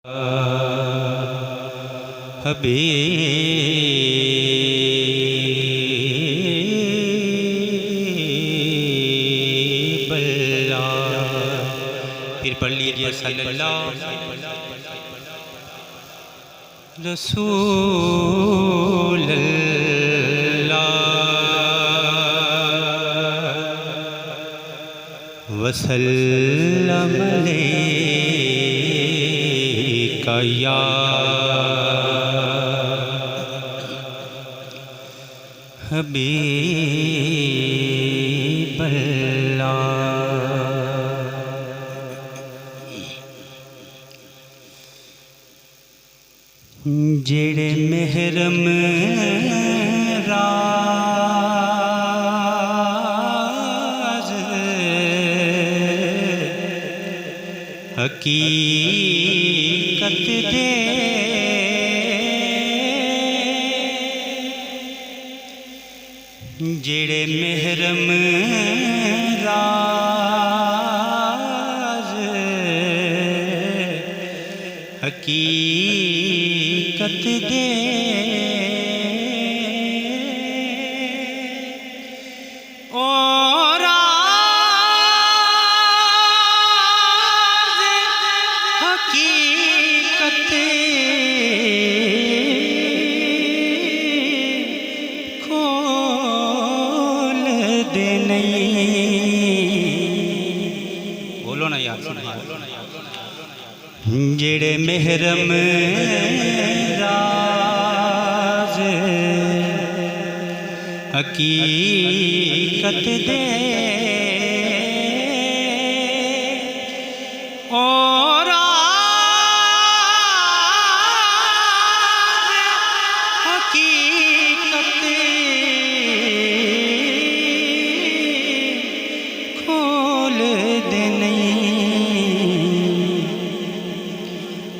हबीबल्लाह। फिर पढ़ लीजिए सल्लल्लाहु रसूलल्लाह वसल्लम अलैका या हबीबल्लाह। जेड़े महरम राज हकीकत दे जेड़े महरम राज हकीकत दे ओ राज हकीकत बोलो ना यार, जेड़े महरम राज हकीकत दे ओ राज हकीकत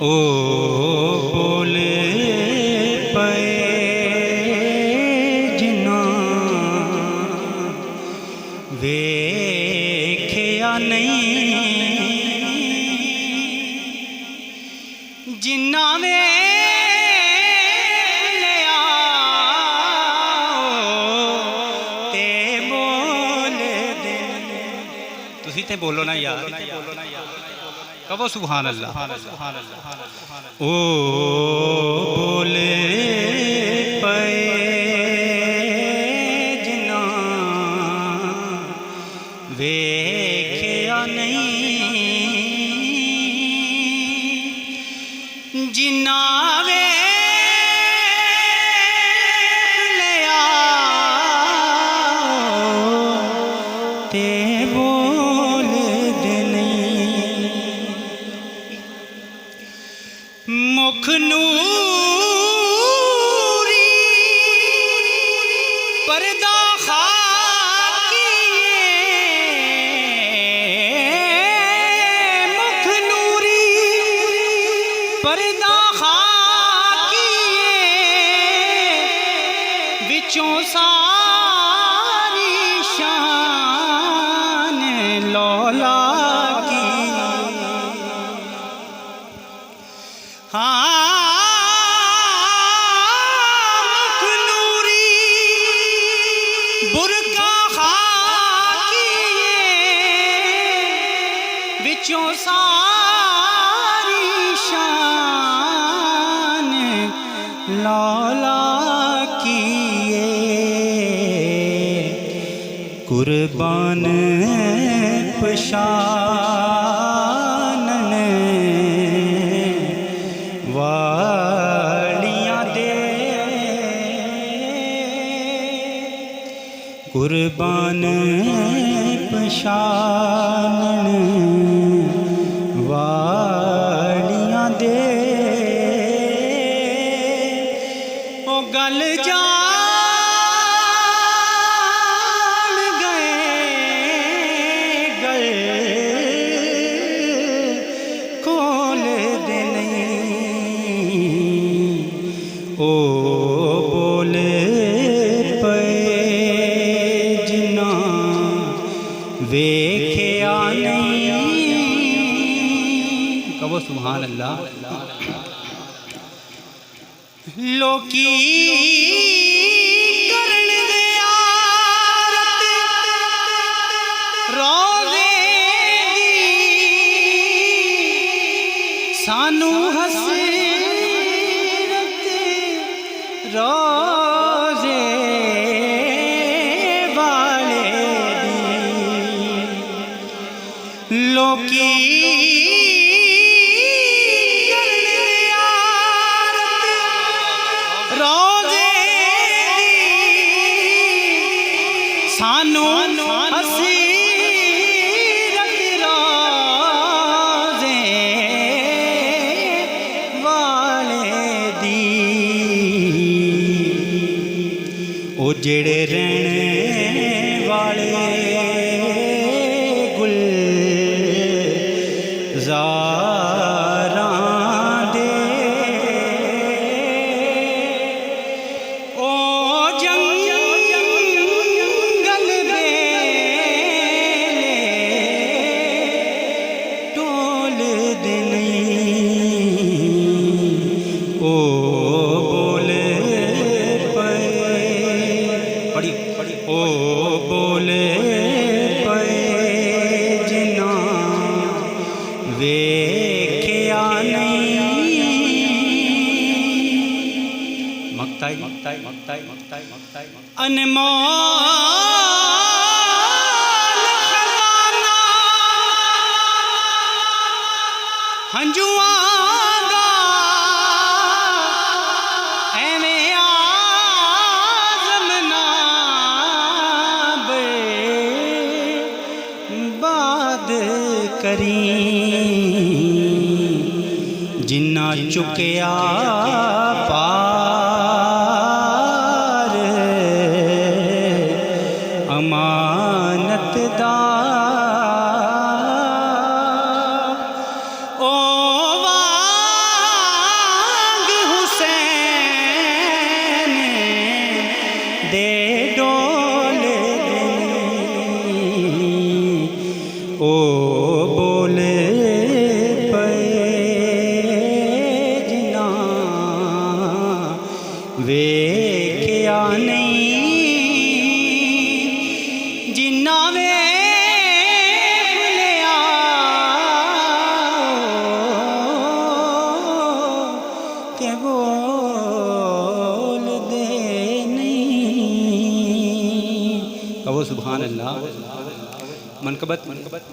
ओ बोले पे जिन्ना वेख्या नहीं जिन्ना वेख्या ते बोल दे। तुसी ते बोलो ना यार, कहो सुभान अल्लाह। ओ बोले पे जिन्ना वेख्या नहीं जिन्ना वेख लिया ते बोल दे नहीं। मुख नूरी पर्दा खाकिए मुख नूरी पर्दा खाकिए विचों सारी शान लौला की। हाँ मुख नूरी बुरका खाकिए विचों सारी शान लौला किए। कुर्बान पशानन वालियां दे कुर्बान पशानन वालियां दे ओ गल जान गए गल खोल दे नहीं। ओ बोले पे जिन्ना वेख्या नहीं। कहो सुभान अल्लाह। लोकी करन दे आरत रोज़े दी सानू हसरत रोज़े वाले दी लोकी सानू हसीरत रोज़े वाले दी ओ जेड़े रहने वाले गुलज़ारां दे ओ ओ बोले पे जिन्ना वेख्या नहीं मक्ताई मक्ताई मक्ताई मक्ताई मक्ताई अनमोल खजाना हंजुआं दा एवें करी जिन्ना चुकया पार अमानत दा ओ वांग हुसैन दे डोल ओ बोले पे जिन्ना वेख्या नहीं जिन्ना वेख्या ते बोल दे नहीं। कहो सुभान अल्लाह। मनकबत